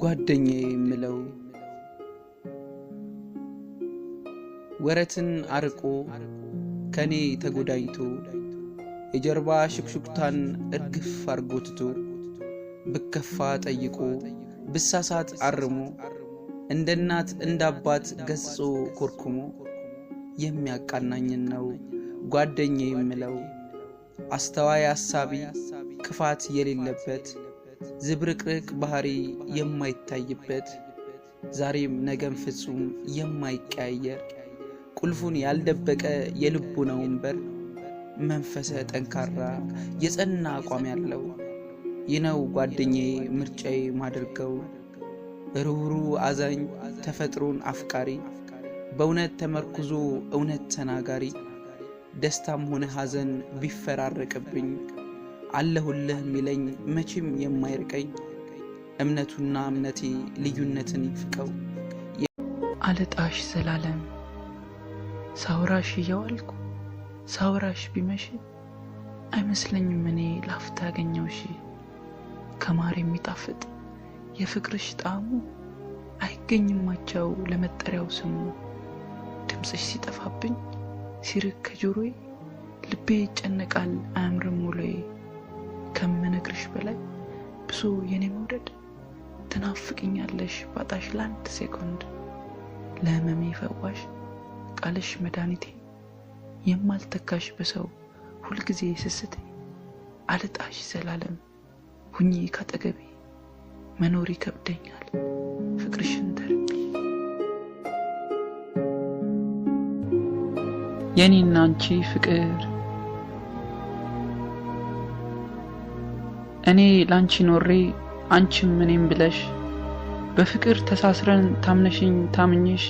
ጓደኛዬ ምለው ወረትን አርቆ ከኔ ተጎዳይቶ የጀርባ ሽክሽክታን እርግፍ አርጎትቶ ብከፋ ጠይቆ ብሳሳት አርሞ እንደናት እንዳባት ገጾ ኮርኩሞ የሚያቃናኝን ነው ጓደኛዬ ምለው አስተዋይ አሳቢ ክፋት የሌለበት ዝብርቅርቅ ባህሪ የማይታይበት ዛሬም ነገም ፍጹም የማይቀያየር ቁልፉን ያልደበቀ የልቡናው ወንበር መንፈሰ ጠንካራ የጸና አቋም ያለው ይነው ጓደኛዬ ምርጫዬ ማድርገው ሩሩ አዛኝ ተፈጥሮን አፍቃሪ በእውነት ተመርኩዞ እውነት ተናጋሪ ደስታም ሆነ ሐዘን ቢፈራረቅብኝ አለሁልህ ሚለኝ መቼም የማይርቀኝ እምነቱና እምነቴ ልዩነትን ይፍቀው አለጣሽ ዘላለም ሳውራሽ እያዋልኩ ሳውራሽ ቢመሽ አይመስለኝም እኔ ላፍታ ያገኘውሽ ከማር የሚጣፍጥ የፍቅርሽ ጣዕሙ አይገኝማቸው ለመጠሪያው ስሙ ድምጽሽ ሲጠፋብኝ ሲርቅ ከጆሮዬ ልቤ ይጨነቃል አያምርም ውሎዬ ከምነግርሽ በላይ ብሶ የኔ መውደድ ትናፍቅኛለሽ ባጣሽ ለአንድ ሴኮንድ ለህመሜ ፈዋሽ ቃልሽ መድኃኒቴ የማልተካሽ በሰው ሁልጊዜ ስስቴ አልጣሽ ዘላለም ሁኚ ካጠገቤ መኖር ይከብደኛል ፍቅርሽን ተርቤ የኔና አንቺ ፍቅር እኔ ላንቺ ኖሬ አንቺም እኔም ብለሽ በፍቅር ተሳስረን ታምነሽኝ ታምኝሽ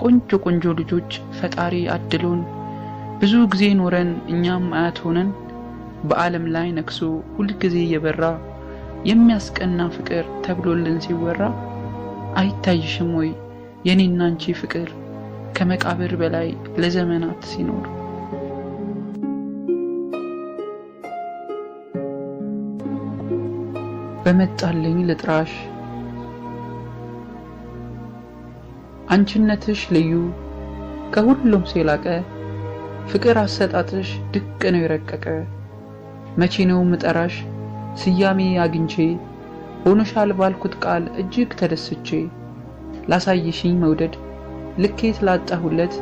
ቆንጆ ቆንጆ ልጆች ፈጣሪ አድሎን ብዙ ጊዜ ኖረን እኛም አያት ሆነን በዓለም ላይ ነክሶ ሁሉ ጊዜ የበራ የሚያስቀና ፍቅር ተብሎልን ሲወራ አይታይሽም ወይ የኔና አንቺ ፍቅር ከመቃብር በላይ ለዘመናት ሲኖር በመጣልኝ ልጥራሽ አንቺነትሽ ልዩ ከሁሉም ሲላቀ ፍቅር አሰጣጥሽ ድቅ ነው የረቀቀ መቼ ነው ምጠራሽ ስያሜ አግኝቼ ሆነሻል ባልኩት ቃል እጅግ ተደስቼ ላሳይሽኝ መውደድ ልኬት ላጣሁለት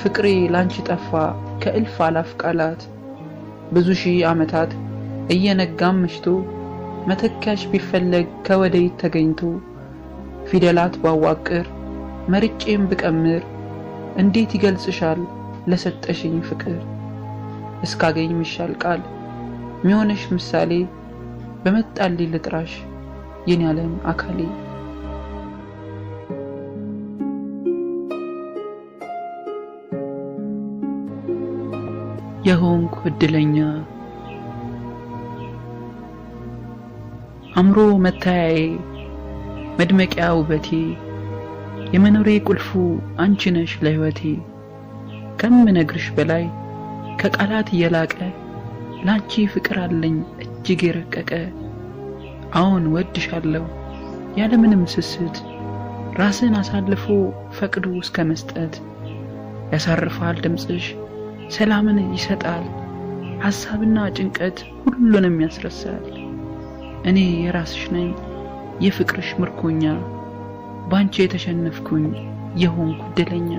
ፍቅሬ ላንቺ ጠፋ ከእልፍ አላፍ ቃላት ብዙ ሺህ ዓመታት እየነጋም መሽቶ መተካሽ ቢፈለግ ከወዴት ተገኝቶ ፊደላት ባዋቅር መርጬም ብቀምር እንዴት ይገልጽሻል ለሰጠሽኝ ፍቅር እስካገኝ ምሻል ቃል ሚሆንሽ ምሳሌ በመጣልኝ ልጥራሽ የኔ ዓለም አካሌ የሆንኩ እድለኛ አምሮ መታያዬ መድመቂያ ውበቴ የመኖሬ ቁልፉ አንቺ ነሽ ለህይወቴ ከምነግርሽ በላይ ከቃላት የላቀ ላንቺ ፍቅር አለኝ እጅግ የረቀቀ አሁን ወድሻለሁ ያለምንም ስስት ራስን አሳልፎ ፈቅዶ እስከ መስጠት ያሳርፋል ድምጽሽ ሰላምን ይሰጣል ሐሳብና ጭንቀት ሁሉንም ያስረሳል እኔ የራስሽ ነኝ የፍቅርሽ ምርኮኛ ባንቺ የተሸነፍኩኝ የሆንኩ እድለኛ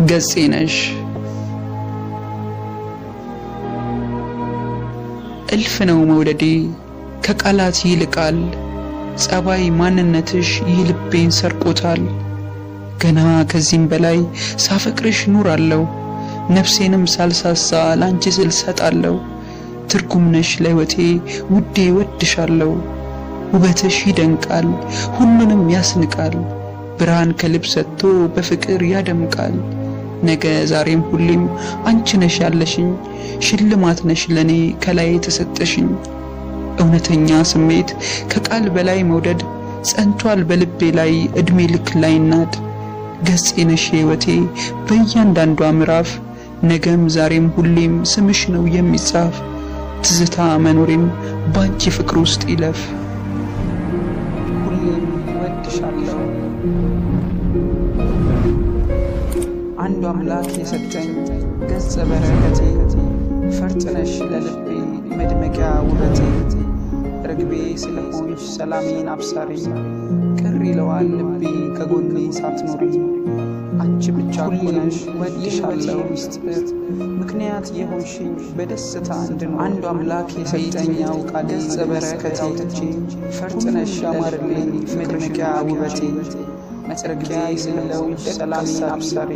ገጼ ነሽ እልፍ ነው መውደዴ ከቃላት ይልቃል ጸባይ ማንነትሽ ይልቤን ሰርቆታል ገና ከዚህም በላይ ሳፈቅርሽ ኑራለሁ ነፍሴንም ሳልሳሳ ላንቺ ስል ሰጣለሁ ትርጉም ነሽ ለህይወቴ ውዴ ወድሻለሁ ውበትሽ ይደንቃል ሁሉንም ያስንቃል ብርሃን ከልብ ሰጥቶ በፍቅር ያደምቃል ነገ ዛሬም ሁሌም አንቺ ነሽ ያለሽኝ ሽልማት ነሽ ለኔ ከላይ ተሰጠሽኝ እውነተኛ ስሜት ከቃል በላይ መውደድ ጸንቷል በልቤ ላይ እድሜ ልክ ላይ ናድ ገጼ ነሽ ህይወቴ በእያንዳንዷ ምዕራፍ ነገም ዛሬም ሁሌም ስምሽ ነው የሚጻፍ ትዝታ መኖሬም ባንቺ ፍቅር ውስጥ ይለፍ። ሁሌም ወድሻለሁ። አንዱ አምላክ የሰጠኝ ገጸ በረከቴ ፈርጥነሽ ለልቤ መድመቂያ ውበቴ ርግቤ ስለሆንሽ ሰላሜን አብሳሪ ቅር ይለዋል ልቤ ከጎኔ ሳትኖሪ አንቺ ብቻ ሆነሽ ወድሻለሁ ሚስጥር ምክንያት የሆንሽኝ በደስታ እንድኖር አንዱ አምላክ የሰጠኝ ያውቃል ገጸ በረከቴ ፈርጥነሽ ያማርልኝ መድመቂያ ውበቴ መጽረጊያ ስለሆንሽ ሰላሜን አብሳሪ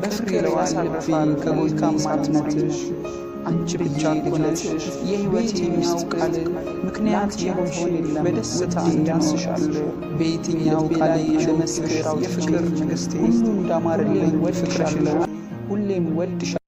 በፍቅር ይለዋል ልቤ ከጎኔ ሳትኖሪ አንቺ ብቻ ሆነሽ የህይወቴ ሚስጥር ምክንያት የሆንሽኝ በደስታ እንዳስሻለሁ በየትኛው ቃል ልመስክር የፍቅር ንግሥቴ ሁሉ እንዳማረልኝ ወድሻለሁ ሁሌም ወድሻለሁ።